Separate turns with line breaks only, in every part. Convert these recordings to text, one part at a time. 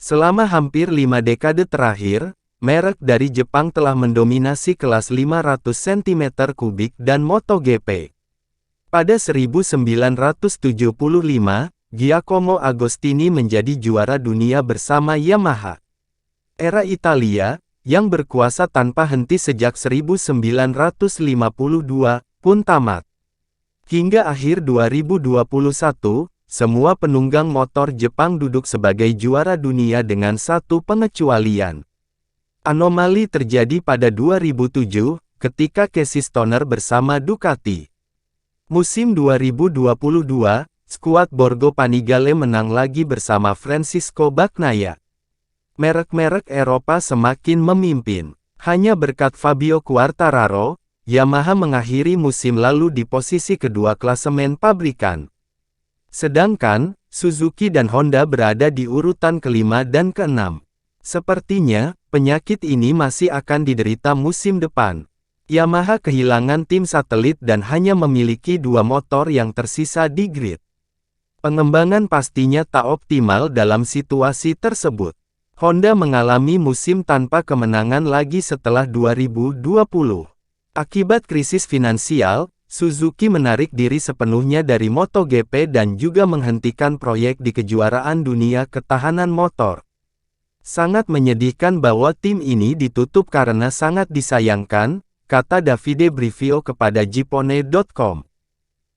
Selama hampir 5 dekade terakhir, merek dari Jepang telah mendominasi kelas 500 cm3 dan MotoGP. Pada 1975, Giacomo Agostini menjadi juara dunia bersama Yamaha. Era Italia, yang berkuasa tanpa henti sejak 1952, pun tamat. Hingga akhir 2021, semua penunggang motor Jepang duduk sebagai juara dunia dengan satu pengecualian. Anomali terjadi pada 2007, ketika Casey Stoner bersama Ducati. Musim 2022, skuad Borgo Panigale menang lagi bersama Francisco Bagnaia. Merek-merek Eropa semakin memimpin. Hanya berkat Fabio Quartararo, Yamaha mengakhiri musim lalu di posisi kedua klasemen pabrikan. Sedangkan, Suzuki dan Honda berada di urutan kelima dan keenam. Sepertinya, penyakit ini masih akan diderita musim depan. Yamaha kehilangan tim satelit dan hanya memiliki 2 motor yang tersisa di grid. Pengembangan pastinya tak optimal dalam situasi tersebut. Honda mengalami musim tanpa kemenangan lagi setelah 2020. Akibat krisis finansial, Suzuki menarik diri sepenuhnya dari MotoGP dan juga menghentikan proyek di kejuaraan dunia ketahanan motor. Sangat menyedihkan bahwa tim ini ditutup karena sangat disayangkan, kata Davide Brivio kepada Jeepone.com.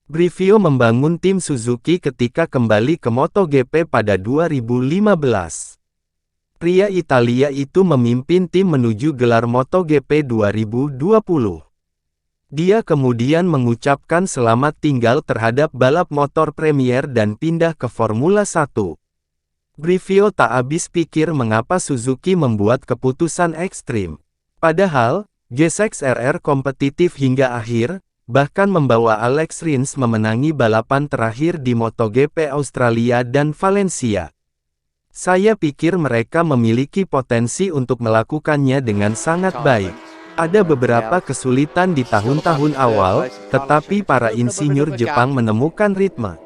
Brivio membangun tim Suzuki ketika kembali ke MotoGP pada 2015. Pria Italia itu memimpin tim menuju gelar MotoGP 2020. Dia kemudian mengucapkan selamat tinggal terhadap balap motor Premier dan pindah ke Formula 1. Brivio tak habis pikir mengapa Suzuki membuat keputusan ekstrim. Padahal, GSX-RR kompetitif hingga akhir, bahkan membawa Alex Rins memenangi balapan terakhir di MotoGP Australia dan Valencia. Saya pikir mereka memiliki potensi untuk melakukannya dengan sangat baik. Ada beberapa kesulitan di tahun-tahun awal, tetapi para insinyur Jepang menemukan ritme.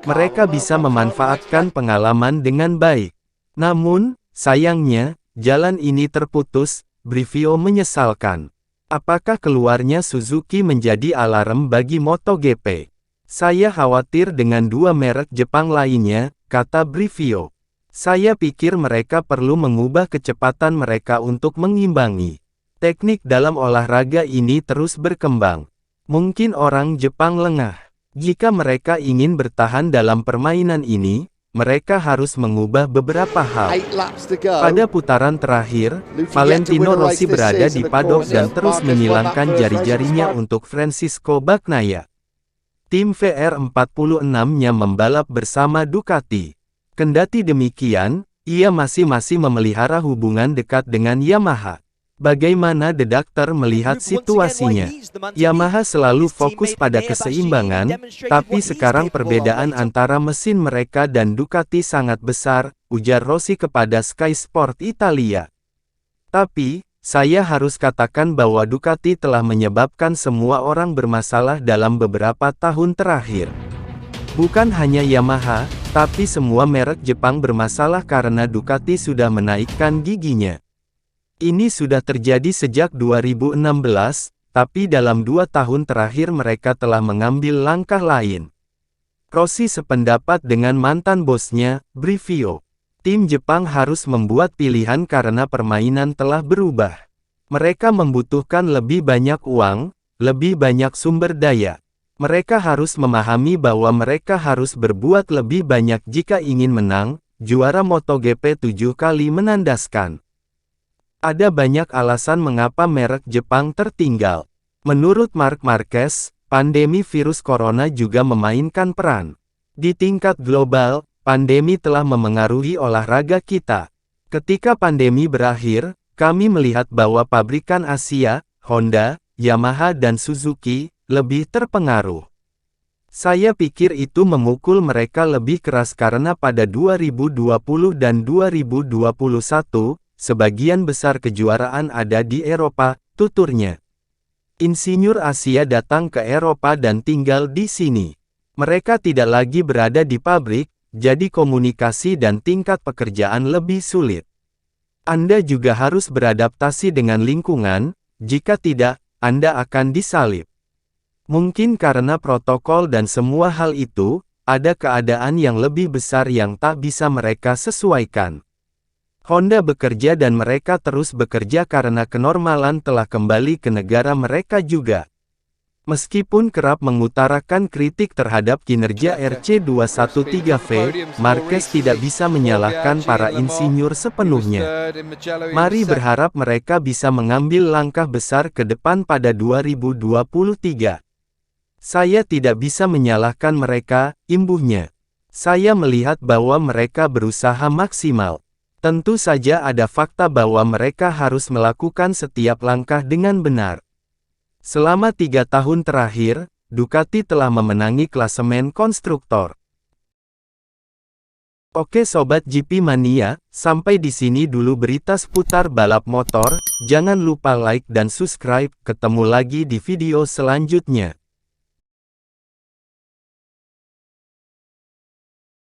Mereka bisa memanfaatkan pengalaman dengan baik. Namun, sayangnya, jalan ini terputus, Brivio menyesalkan. Apakah keluarnya Suzuki menjadi alarm bagi MotoGP? Saya khawatir dengan 2 merek Jepang lainnya, kata Brivio. Saya pikir mereka perlu mengubah kecepatan mereka untuk mengimbangi. Teknik dalam olahraga ini terus berkembang. Mungkin orang Jepang lengah. Jika mereka ingin bertahan dalam permainan ini, mereka harus mengubah beberapa hal. Pada putaran terakhir, Valentino Rossi berada di paddock dan terus menyilangkan jari-jarinya untuk Francisco Bagnaia. Tim VR46-nya membalap bersama Ducati. Kendati demikian, ia masih memelihara hubungan dekat dengan Yamaha. Bagaimana The Doctor melihat situasinya? Yamaha selalu fokus pada keseimbangan, tapi sekarang perbedaan antara mesin mereka dan Ducati sangat besar, ujar Rossi kepada Sky Sport Italia. Tapi, saya harus katakan bahwa Ducati telah menyebabkan semua orang bermasalah dalam beberapa tahun terakhir. Bukan hanya Yamaha, tapi semua merek Jepang bermasalah karena Ducati sudah menaikkan giginya. Ini sudah terjadi sejak 2016, tapi dalam 2 tahun terakhir mereka telah mengambil langkah lain. Rossi sependapat dengan mantan bosnya, Brivio. Tim Jepang harus membuat pilihan karena permainan telah berubah. Mereka membutuhkan lebih banyak uang, lebih banyak sumber daya. Mereka harus memahami bahwa mereka harus berbuat lebih banyak jika ingin menang, juara MotoGP 7 kali menandaskan. Ada banyak alasan mengapa merek Jepang tertinggal. Menurut Marc Marquez, pandemi virus corona juga memainkan peran. Di tingkat global, pandemi telah memengaruhi olahraga kita. Ketika pandemi berakhir, kami melihat bahwa pabrikan Asia, Honda, Yamaha dan Suzuki, lebih terpengaruh. Saya pikir itu memukul mereka lebih keras karena pada 2020 dan 2021, sebagian besar kejuaraan ada di Eropa, tuturnya. Insinyur Asia datang ke Eropa dan tinggal di sini. Mereka tidak lagi berada di pabrik, jadi komunikasi dan tingkat pekerjaan lebih sulit. Anda juga harus beradaptasi dengan lingkungan, jika tidak, Anda akan disalib. Mungkin karena protokol dan semua hal itu, ada keadaan yang lebih besar yang tak bisa mereka sesuaikan. Honda bekerja dan mereka terus bekerja karena kenormalan telah kembali ke negara mereka juga. Meskipun kerap mengutarakan kritik terhadap kinerja RC213V, Marquez tidak bisa menyalahkan para insinyur sepenuhnya. Mari berharap mereka bisa mengambil langkah besar ke depan pada 2023. Saya tidak bisa menyalahkan mereka, imbuhnya. Saya melihat bahwa mereka berusaha maksimal. Tentu saja ada fakta bahwa mereka harus melakukan setiap langkah dengan benar. Selama 3 tahun terakhir, Ducati telah memenangi klasemen konstruktor. Oke Sobat GP Mania, sampai di sini dulu berita seputar balap motor. Jangan lupa like dan subscribe, ketemu lagi di video selanjutnya.